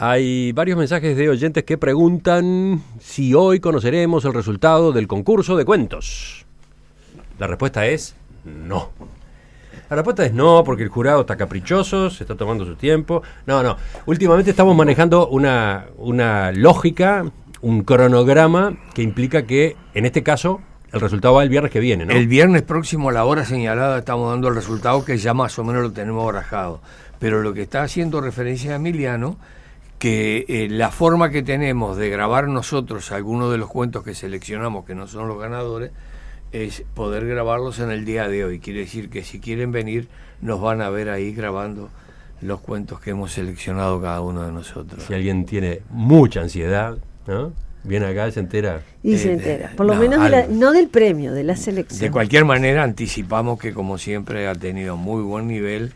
Hay varios mensajes de oyentes que preguntan si hoy conoceremos el resultado del concurso de cuentos. La respuesta es no. La respuesta es no, porque el jurado está caprichoso, se está tomando su tiempo. No. Últimamente estamos manejando una lógica, un cronograma que implica que, en este caso, el resultado va el viernes que viene, ¿no? El viernes próximo a la hora señalada estamos dando el resultado, que ya más o menos lo tenemos barajado. Pero lo que está haciendo referencia a Emiliano, que la forma que tenemos de grabar nosotros algunos de los cuentos que seleccionamos, que no son los ganadores, es poder grabarlos en el día de hoy. Quiere decir que si quieren venir, nos van a ver ahí grabando los cuentos que hemos seleccionado cada uno de nosotros. Si alguien tiene mucha ansiedad, ¿no?, viene acá y se entera. Y se entera, por lo menos no del premio, de la selección. De cualquier manera, anticipamos que, como siempre, ha tenido muy buen nivel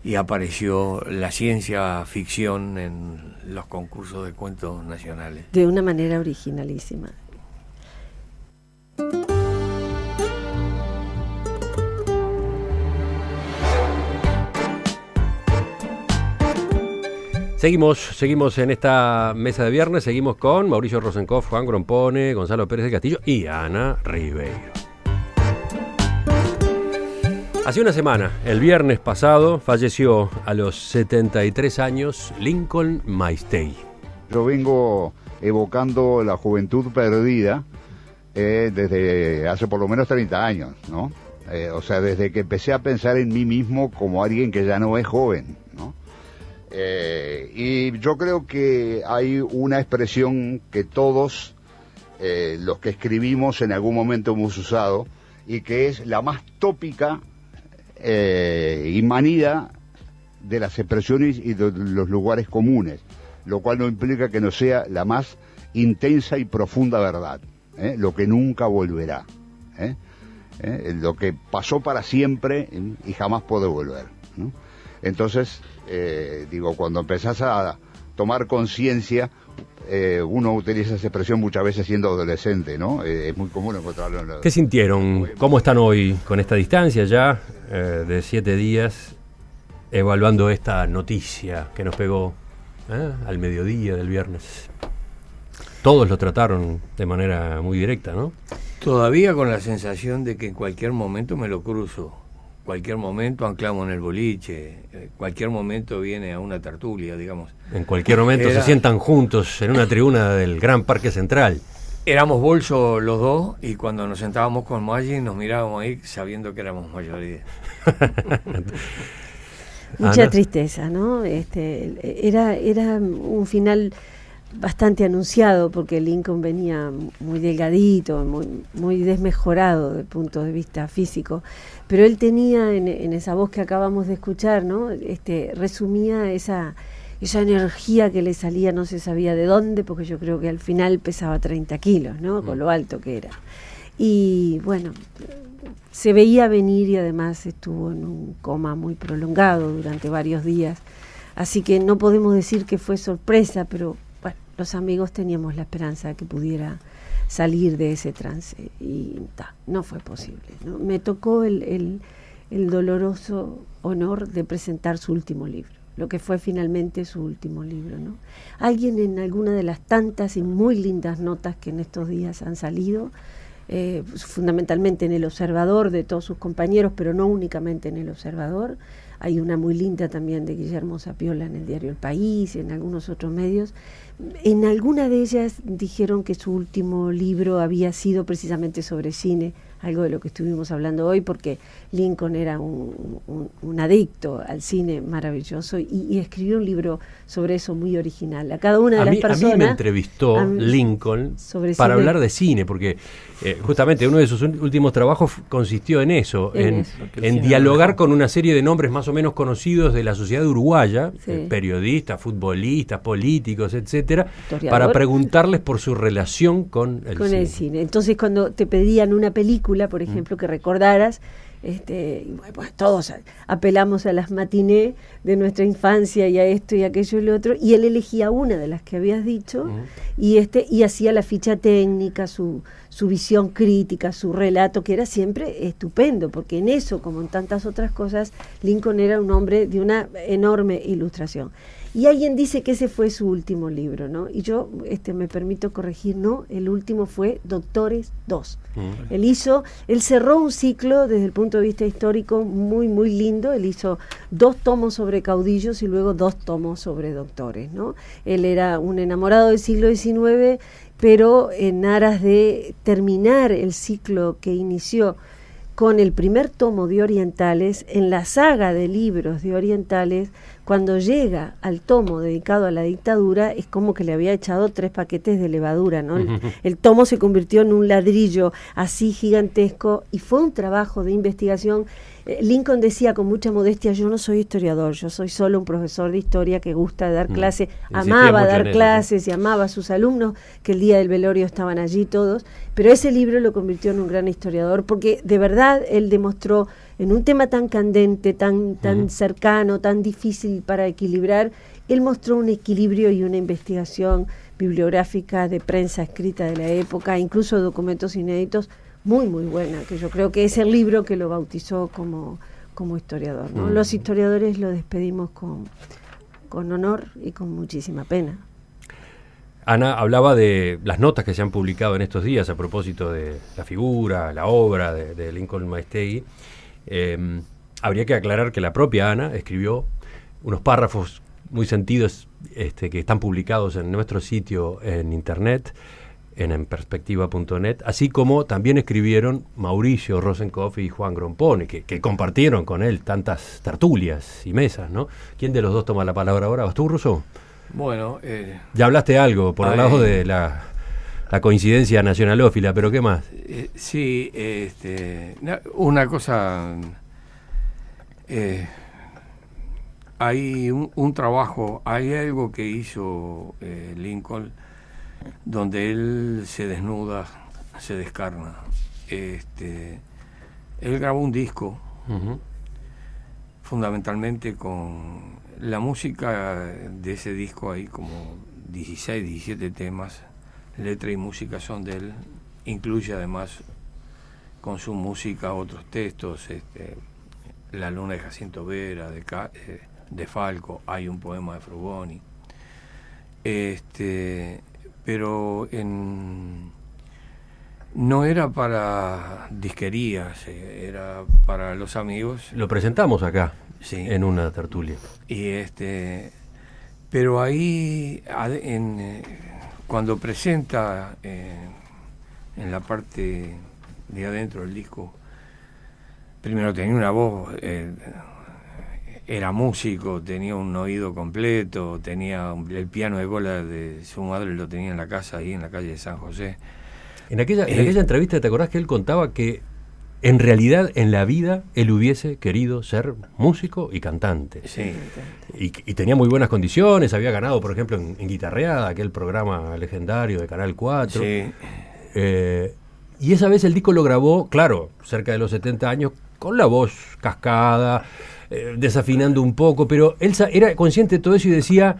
y apareció la ciencia ficción en los concursos de cuentos nacionales. De una manera originalísima. Seguimos en esta mesa de viernes, seguimos con Mauricio Rosenkopf, Juan Grompone, Gonzalo Pérez del Castillo y Ana Ribeiro. Hace una semana, el viernes pasado, falleció a los 73 años Lincoln Maistei. Yo vengo evocando la juventud perdida desde hace por lo menos 30 años, ¿no? O sea, desde que empecé a pensar en mí mismo como alguien que ya no es joven, ¿no? Y yo creo que hay una expresión que todos los que escribimos en algún momento hemos usado y que es la más tópica y manida de las expresiones y de los lugares comunes, lo cual no implica que no sea la más intensa y profunda verdad, lo que nunca volverá, lo que pasó para siempre y jamás puede volver, ¿no? Entonces, cuando empezás a tomar conciencia, uno utiliza esa expresión muchas veces siendo adolescente, ¿no? Es muy común encontrarlo en ¿Qué sintieron? ¿Cómo están hoy con esta distancia ya de 7 días, evaluando esta noticia que nos pegó al mediodía del viernes? Todos lo trataron de manera muy directa, ¿no? Todavía con la sensación de que en cualquier momento me lo cruzo. Cualquier momento anclamos en el boliche, cualquier momento viene a una tertulia, digamos. En cualquier momento se sientan juntos en una tribuna del Gran Parque Central. Éramos bolsos los dos y cuando nos sentábamos con Maggi nos mirábamos ahí sabiendo que éramos mayoría. Mucha tristeza, ¿no? Era un final bastante anunciado porque Lincoln venía muy delgadito, muy desmejorado desde el punto de vista físico, pero él tenía en esa voz que acabamos de escuchar, ¿no? Resumía esa energía que le salía, no se sabía de dónde, porque yo creo que al final pesaba 30 kilos, ¿no? Con lo alto que era. Y bueno, se veía venir y además estuvo en un coma muy prolongado durante varios días, así que no podemos decir que fue sorpresa, pero los amigos teníamos la esperanza de que pudiera salir de ese trance y no fue posible, ¿no? Me tocó el doloroso honor de presentar su último libro, lo que fue finalmente su último libro, ¿no? Alguien en alguna de las tantas y muy lindas notas que en estos días han salido, fundamentalmente en El Observador de todos sus compañeros, pero no únicamente en El Observador, hay una muy linda también de Guillermo Zapiola en el diario El País y en algunos otros medios. En alguna de ellas dijeron que su último libro había sido precisamente sobre cine, algo de lo que estuvimos hablando hoy, porque Lincoln era un adicto al cine maravilloso y escribió un libro sobre eso muy original. A cada una de las personas... A mí me entrevistó Lincoln para hablar de cine, porque justamente uno de sus últimos trabajos consistió en eso, en dialogar con una serie de nombres más o menos conocidos de la sociedad uruguaya, periodistas, futbolistas, políticos, etcétera, para preguntarles por su relación con el cine. Entonces, cuando te pedían una película, por ejemplo, que recordaras, pues todos apelamos a las matinés de nuestra infancia y a esto y aquello y lo otro, y él elegía una de las que habías dicho y hacía la ficha técnica, su visión crítica, su relato, que era siempre estupendo, porque en eso, como en tantas otras cosas, Lincoln era un hombre de una enorme ilustración. Y alguien dice que ese fue su último libro, ¿no? Y yo me permito corregir, no, el último fue Doctores 2. Él cerró un ciclo desde el punto de vista histórico muy, muy lindo. Él hizo 2 tomos sobre caudillos y luego 2 tomos sobre doctores, ¿no? Él era un enamorado del siglo XIX, pero en aras de terminar el ciclo que inició con el primer tomo de Orientales, en la saga de libros de Orientales, cuando llega al tomo dedicado a la dictadura, es como que le había echado 3 paquetes de levadura, ¿no? El tomo se convirtió en un ladrillo así gigantesco y fue un trabajo de investigación. Lincoln decía con mucha modestia, yo no soy historiador, yo soy solo un profesor de historia que gusta de dar clases, amaba dar clases y amaba a sus alumnos, que el día del velorio estaban allí todos, pero ese libro lo convirtió en un gran historiador, porque de verdad él demostró, en un tema tan candente, tan cercano, tan difícil para equilibrar, él mostró un equilibrio y una investigación bibliográfica de prensa escrita de la época, incluso documentos inéditos, muy, muy buena, que yo creo que es el libro que lo bautizó como historiador, ¿no? Los historiadores lo despedimos con honor y con muchísima pena. Ana hablaba de las notas que se han publicado en estos días a propósito de la figura, la obra de Lincoln Maestegui. Habría que aclarar que la propia Ana escribió unos párrafos muy sentidos que están publicados en nuestro sitio en internet, en perspectiva.net, así como también escribieron Mauricio Rosenkopf y Juan Grompone, que compartieron con él tantas tertulias y mesas, ¿no? ¿Quién de los dos toma la palabra ahora? ¿Vas tú, Russo? Bueno, ya hablaste algo por el lado de la coincidencia nacionalófila, pero ¿qué más? Sí, una cosa, hay un trabajo, hay algo que hizo Lincoln, donde él se desnuda, se descarna. Él grabó un disco, fundamentalmente con la música de ese disco, hay como 16, 17 temas, letra y música son de él, incluye además con su música otros textos, La luna de Jacinto Vera, de Falco, hay un poema de Frugoni, pero no era para disquerías, era para los amigos. Lo presentamos acá, sí, en una tertulia. Y pero ahí cuando presenta en la parte de adentro del disco, primero tenía una voz, era músico, tenía un oído completo, tenía el piano de cola de su madre, lo tenía en la casa ahí en la calle de San José. En aquella entrevista, ¿te acordás que él contaba que en realidad en la vida él hubiese querido ser músico y cantante? Sí. Y tenía muy buenas condiciones, había ganado, por ejemplo, en Guitarreada, aquel programa legendario de Canal 4. Sí. Y esa vez el disco lo grabó, claro, cerca de los 70 años, con la voz cascada, desafinando un poco, pero él era consciente de todo eso y decía,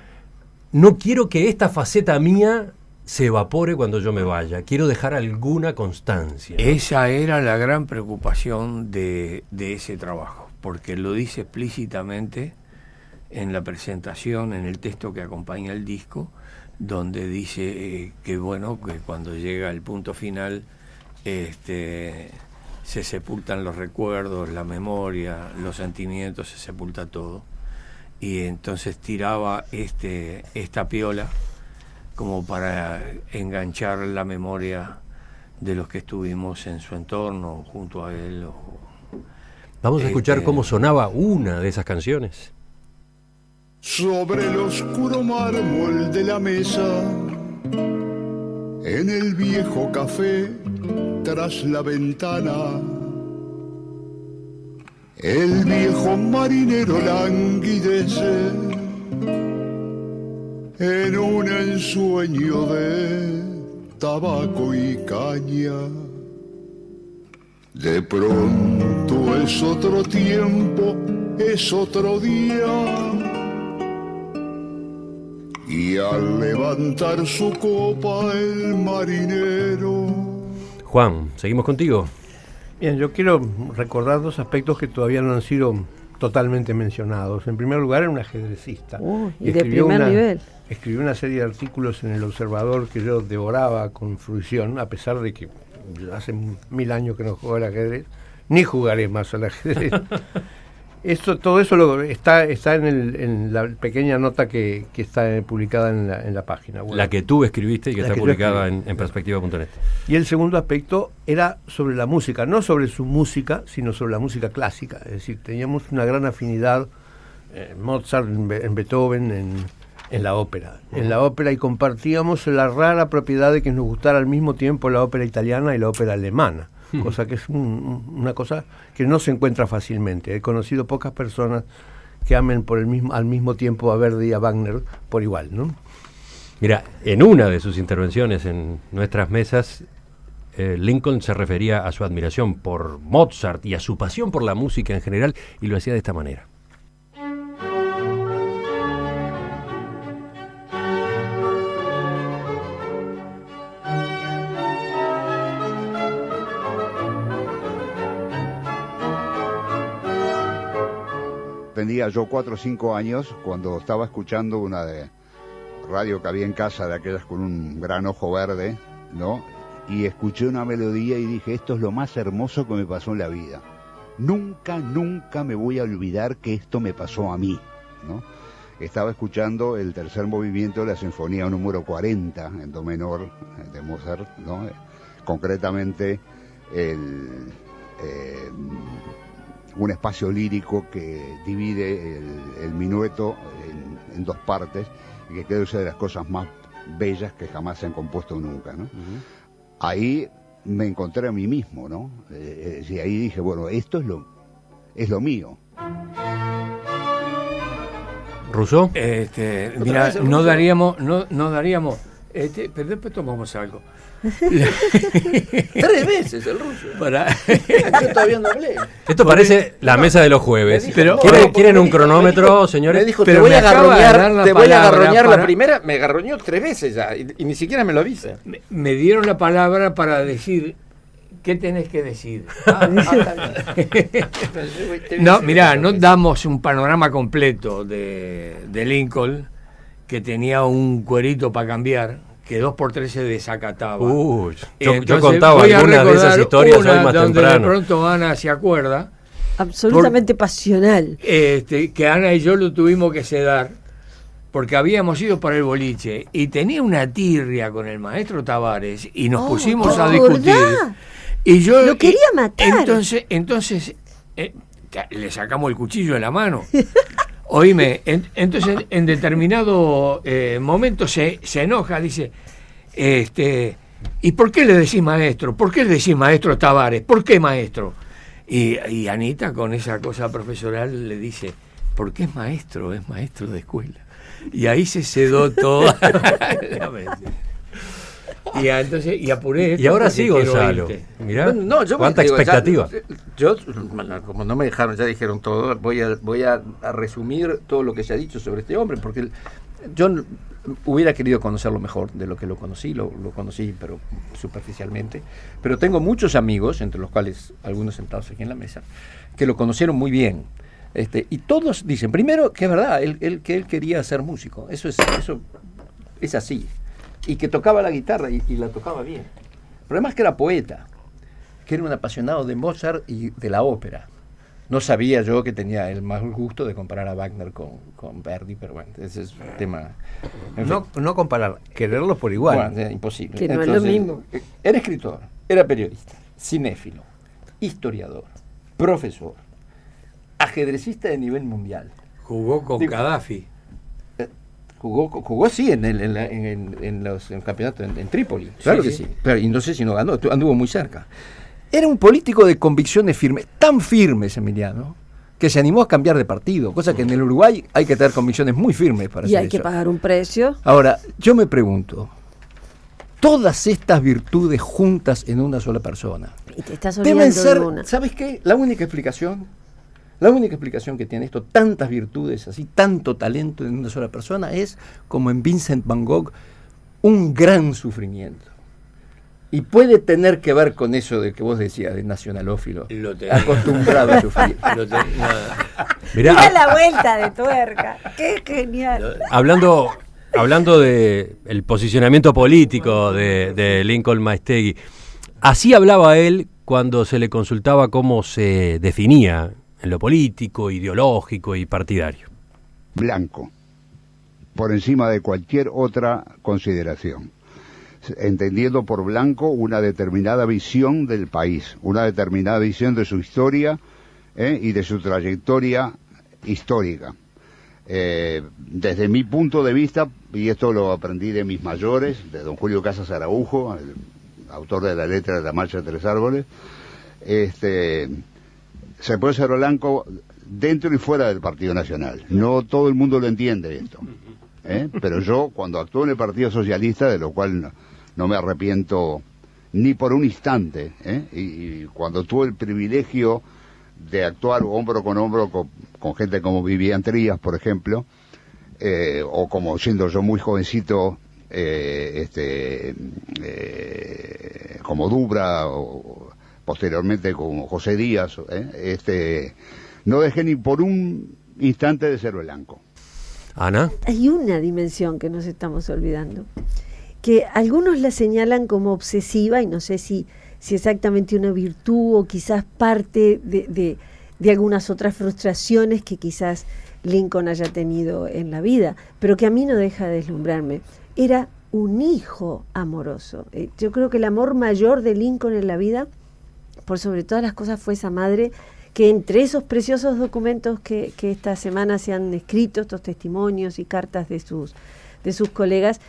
no quiero que esta faceta mía se evapore cuando yo me vaya, quiero dejar alguna constancia. Esa era la gran preocupación de ese trabajo, porque lo dice explícitamente en la presentación, en el texto que acompaña el disco, donde dice que bueno, que cuando llega el punto final se sepultan los recuerdos, la memoria, los sentimientos, se sepulta todo. Y entonces tiraba esta piola como para enganchar la memoria de los que estuvimos en su entorno, junto a él. Vamos a escuchar cómo sonaba una de esas canciones. Sobre el oscuro mármol de la mesa, en el viejo café, tras la ventana, el viejo marinero languidece en un ensueño de tabaco y caña. De pronto es otro tiempo, es otro día, y al levantar su copa el marinero. Juan, ¿seguimos contigo? Bien, yo quiero recordar 2 aspectos que todavía no han sido totalmente mencionados. En primer lugar, era un ajedrecista. Y de primer nivel. Escribió una serie de artículos en El Observador que yo devoraba con fruición, a pesar de que hace 1000 años que no juego al ajedrez, ni jugaré más al ajedrez. Todo eso está en la pequeña nota que está publicada en la página web. La que tú escribiste y que está publicada en perspectiva.net. Y el segundo aspecto era sobre la música, no sobre su música, sino sobre la música clásica. Es decir, teníamos una gran afinidad, Mozart, en Beethoven, en la ópera. En la ópera, y compartíamos la rara propiedad de que nos gustara al mismo tiempo la ópera italiana y la ópera alemana. Cosa que es una cosa que no se encuentra fácilmente. He conocido pocas personas que amen al mismo tiempo a Verdi y a Wagner por igual, ¿no? Mira, en una de sus intervenciones en nuestras mesas, Lincoln se refería a su admiración por Mozart y a su pasión por la música en general, y lo hacía de esta manera. Tenía yo 4 o 5 años cuando estaba escuchando una de radio que había en casa, de aquellas con un gran ojo verde, ¿no? Y escuché una melodía y dije, esto es lo más hermoso que me pasó en la vida. Nunca me voy a olvidar que esto me pasó a mí, ¿no? Estaba escuchando el tercer movimiento de la Sinfonía número 40 en do menor de Mozart, ¿no? Concretamente un espacio lírico que divide el minueto en 2 partes, y que creo que es una de las cosas más bellas que jamás se han compuesto nunca, ¿no? Ahí me encontré a mí mismo, ¿no? Y ahí dije, bueno, esto es lo mío. ¿Rousseau? Mira, no daríamos, pero después tomamos algo. 3 veces el ruso. Yo todavía no hablé. Esto parece la mesa de los jueves. Pero ¿quieren un cronómetro, señores? Me dijo, pero te voy a garroñar para... la primera. Me garroñó 3 veces ya y ni siquiera me lo avisa. Me dieron la palabra para decir qué tenés que decir. No, mirá, no damos un panorama completo de Lincoln, que tenía un cuerito para cambiar, que 2x3 se desacataba. Yo contaba algunas de esas historias hoy más donde temprano. De pronto Ana se acuerda. Absolutamente pasional. Que Ana y yo lo tuvimos que sedar, porque habíamos ido para el boliche y tenía una tirria con el maestro Tavares y nos pusimos a discutir. Y yo lo quería matar. Entonces le sacamos el cuchillo de la mano. Oíme, entonces en determinado momento se enoja, dice, ¿y por qué le decís maestro? ¿Por qué le decís maestro Tavares? ¿Por qué maestro? Y Anita, con esa cosa profesoral, le dice, porque es maestro de escuela. Y ahí se sedó todo. Y apuré. Y ahora sí, Gonzalo. Mirá, cuánta expectativa. Yo, como no me dejaron, ya dijeron todo, voy a resumir todo lo que se ha dicho sobre este hombre, porque yo hubiera querido conocerlo mejor de lo que lo conocí, pero superficialmente. Pero tengo muchos amigos, entre los cuales algunos sentados aquí en la mesa, que lo conocieron muy bien. Y todos dicen, primero, que es verdad, que él quería ser músico. Eso es así. Y que tocaba la guitarra y la tocaba bien. El problema es que era poeta, que era un apasionado de Mozart y de la ópera. No sabía yo que tenía el mal gusto de comparar a Wagner con Verdi, pero bueno, ese es un tema. No comparar, quererlos por igual. Bueno, imposible. Que no es lo mismo. Era escritor, era periodista, cinéfilo, historiador, profesor, ajedrecista de nivel mundial. Jugó con Gaddafi. Jugó sí en los campeonatos en Trípoli, claro que sí. Pero, y no sé si no ganó, anduvo muy cerca. Era un político de convicciones firmes, tan firmes, Emiliano, que se animó a cambiar de partido, cosa que en el Uruguay hay que tener convicciones muy firmes para hacer eso. Y hay que pagar un precio. Ahora, yo me pregunto, todas estas virtudes juntas en una sola persona Y te estás olvidando deben ser, de una. ¿sabes qué? La única explicación que tiene esto, tantas virtudes, así, tanto talento en una sola persona, es, como en Vincent Van Gogh, un gran sufrimiento. Y puede tener que ver con eso de que vos decías, de nacionalófilo, acostumbrado a sufrir. Mirá, Mira la vuelta de tuerca. Qué genial. hablando de el posicionamiento político de Lincoln Maistegui, así hablaba él cuando se le consultaba cómo se definía en lo político, ideológico y partidario. Blanco, por encima de cualquier otra consideración, entendiendo por blanco una determinada visión del país, una determinada visión de su historia y de su trayectoria histórica. Desde mi punto de vista, y esto lo aprendí de mis mayores, de don Julio Casas Araujo, el autor de la letra de la Marcha de Tres Árboles, se puede ser blanco dentro y fuera del Partido Nacional. No todo el mundo lo entiende esto, pero yo cuando actué en el Partido Socialista, de lo cual no me arrepiento ni por un instante, y cuando tuve el privilegio de actuar hombro con hombro con gente como Vivian Trías, por ejemplo, o como siendo yo muy jovencito, como Dubra, o posteriormente como José Díaz, no dejé ni por un instante de ser blanco. Ana. Hay una dimensión que nos estamos olvidando, que algunos la señalan como obsesiva, y no sé si exactamente una virtud o quizás parte de algunas otras frustraciones que quizás Lincoln haya tenido en la vida, pero que a mí no deja de deslumbrarme. Era un hijo amoroso. Yo creo que el amor mayor de Lincoln en la vida, por sobre todas las cosas, fue esa madre, que entre esos preciosos documentos que esta semana se han escrito, estos testimonios y cartas de sus colegas,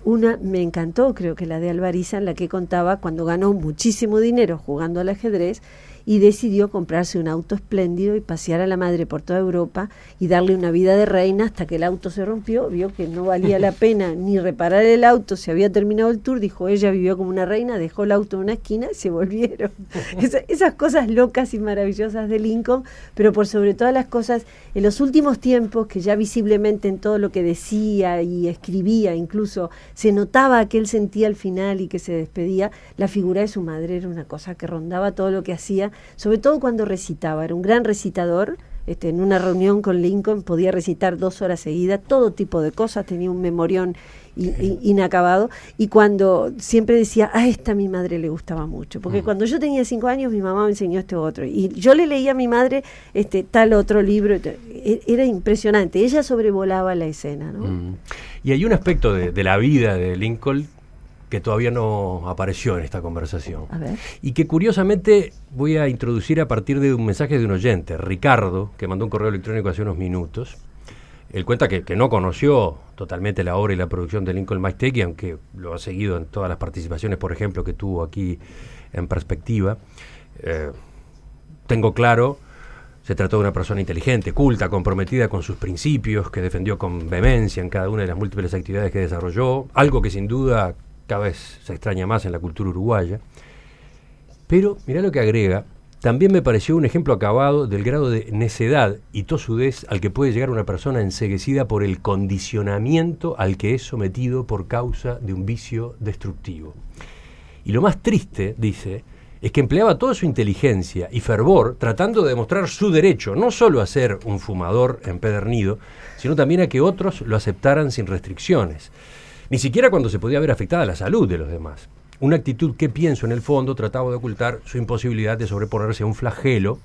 una me encantó, creo que la de Alvariza, en la que contaba cuando ganó muchísimo dinero jugando al ajedrez y decidió comprarse un auto espléndido y pasear a la madre por toda Europa y darle una vida de reina hasta que el auto se rompió, vio que no valía la pena ni reparar el auto, se había terminado el tour, dijo, ella vivió como una reina, dejó el auto en una esquina y se volvieron. Esas cosas locas y maravillosas de Lincoln, pero por sobre todas las cosas, en los últimos tiempos, que ya visiblemente en todo lo que decía y escribía, incluso se notaba que él sentía al final y que se despedía, la figura de su madre era una cosa que rondaba todo lo que hacía, sobre todo cuando recitaba, era un gran recitador. En una reunión con Lincoln podía recitar 2 horas seguidas, todo tipo de cosas, tenía un memorión inacabado, y cuando siempre decía, a esta mi madre le gustaba mucho, porque cuando yo tenía 5 años mi mamá me enseñó este otro, y yo le leía a mi madre tal otro libro, era impresionante, ella sobrevolaba la escena, ¿no? Y hay un aspecto de la vida de Lincoln que todavía no apareció en esta conversación. A ver. Y que curiosamente voy a introducir a partir de un mensaje de un oyente, Ricardo, que mandó un correo electrónico hace unos minutos. Él cuenta que no conoció totalmente la obra y la producción de Lincoln Maistegui, aunque lo ha seguido en todas las participaciones, por ejemplo, que tuvo aquí en Perspectiva. Tengo claro, se trató de una persona inteligente, culta, comprometida con sus principios, que defendió con vehemencia en cada una de las múltiples actividades que desarrolló, algo que sin duda cada vez se extraña más en la cultura uruguaya. Pero, mirá lo que agrega, también me pareció un ejemplo acabado del grado de necedad y tosudez al que puede llegar una persona enceguecida por el condicionamiento al que es sometido por causa de un vicio destructivo. Y lo más triste, dice, es que empleaba toda su inteligencia y fervor tratando de demostrar su derecho, no solo a ser un fumador empedernido, sino también a que otros lo aceptaran sin restricciones. Ni siquiera cuando se podía ver afectada la salud de los demás. Una actitud que, pienso, en el fondo trataba de ocultar su imposibilidad de sobreponerse a un flagelo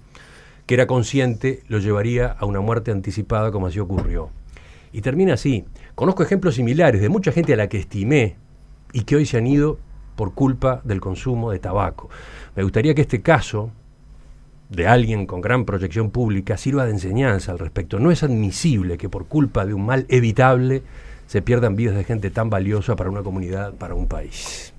que era consciente lo llevaría a una muerte anticipada, como así ocurrió. Y termina así. Conozco ejemplos similares de mucha gente a la que estimé y que hoy se han ido por culpa del consumo de tabaco. Me gustaría que este caso de alguien con gran proyección pública sirva de enseñanza al respecto. No es admisible que por culpa de un mal evitable se pierdan vidas de gente tan valiosa para una comunidad, para un país.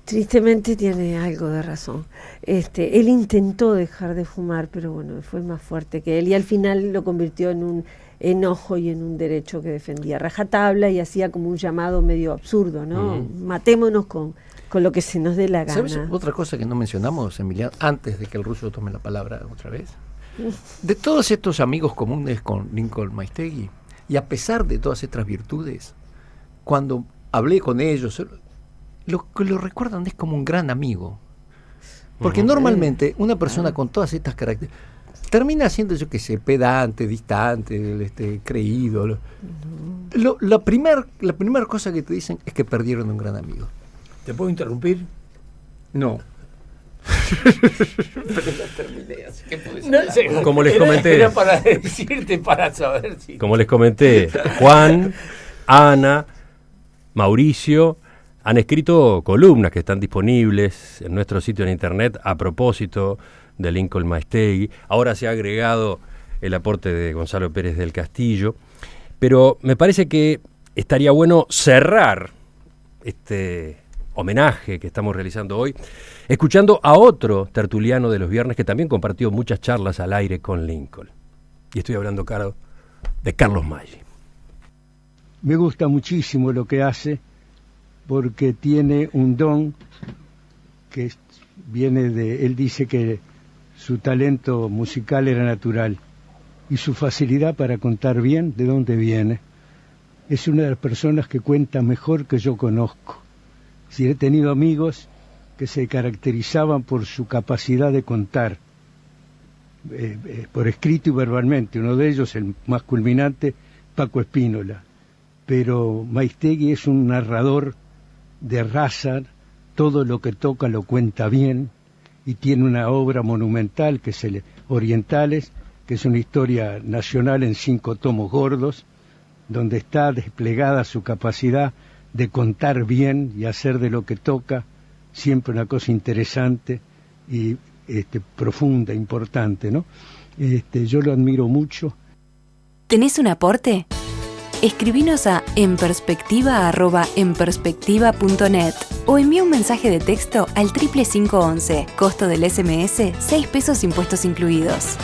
Tristemente tiene algo de razón. Él intentó dejar de fumar, pero bueno, fue más fuerte que él y al final lo convirtió en un enojo y en un derecho que defendía rajatabla y hacía como un llamado medio absurdo, ¿no? Matémonos con lo que se nos dé la gana. ¿Sabes otra cosa que no mencionamos, Emiliano, antes de que el ruso tome la palabra otra vez? De todos estos amigos comunes con Lincoln Maistegui, y a pesar de todas estas virtudes, cuando hablé con ellos, lo que lo recuerdan es como un gran amigo. Porque normalmente una persona con todas estas características, termina siendo, yo qué sé, pedante, distante, creído. La primera cosa que te dicen es que perdieron un gran amigo. ¿Te puedo interrumpir? No. Pero ya terminé, así que puedes Como les comenté. Era para decirte, para saber si... Como les comenté, Juan, Ana, Mauricio han escrito columnas que están disponibles en nuestro sitio en internet a propósito de Lincoln Maestegui. Ahora se ha agregado el aporte de Gonzalo Pérez del Castillo, pero me parece que estaría bueno cerrar este homenaje que estamos realizando hoy escuchando a otro tertuliano de los viernes que también compartió muchas charlas al aire con Lincoln. Y estoy hablando, Caro, de Carlos Maggi. Me gusta muchísimo lo que hace porque tiene un don que viene de... Él dice que su talento musical era natural y su facilidad para contar bien de dónde viene. Es una de las personas que cuenta mejor que yo conozco. Si he tenido amigos que se caracterizaban por su capacidad de contar, por escrito y verbalmente. Uno de ellos, el más culminante, Paco Espínola. Pero Maestegui es un narrador de raza, todo lo que toca lo cuenta bien, y tiene una obra monumental que es Orientales, que es una historia nacional en 5 tomos gordos, donde está desplegada su capacidad de contar bien y hacer de lo que toca siempre una cosa interesante y profunda, importante, ¿no? Yo lo admiro mucho. ¿Tenés un aporte? Escribinos a enperspectiva@enperspectiva.net o envía un mensaje de texto al 55511, costo del SMS, 6 pesos impuestos incluidos.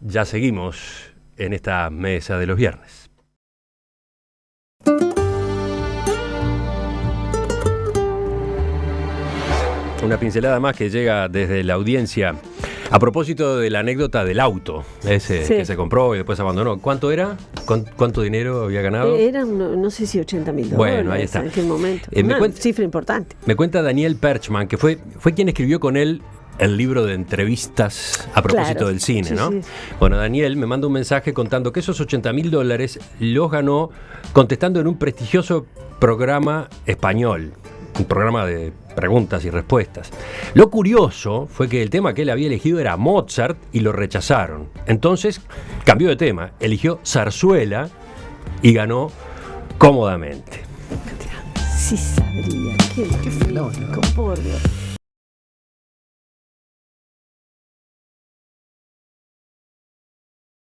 Ya seguimos en esta mesa de los viernes. Una pincelada más que llega desde la audiencia a propósito de la anécdota del auto ese que se compró y después abandonó. ¿Cuánto era? ¿Cuánto dinero había ganado? Eran, no sé si $80.000. Bueno, ahí está. En aquel momento. Cifra importante. Me cuenta Daniel Perchman, que fue quien escribió con él el libro de entrevistas a propósito del cine, sí, ¿no? Sí. Bueno, Daniel me manda un mensaje contando que esos $80.000 los ganó contestando en un prestigioso programa español, un programa de preguntas y respuestas. Lo curioso fue que el tema que él había elegido era Mozart y lo rechazaron. Entonces cambió de tema, eligió zarzuela y ganó cómodamente. Sí sabría, qué fenómeno, por Dios.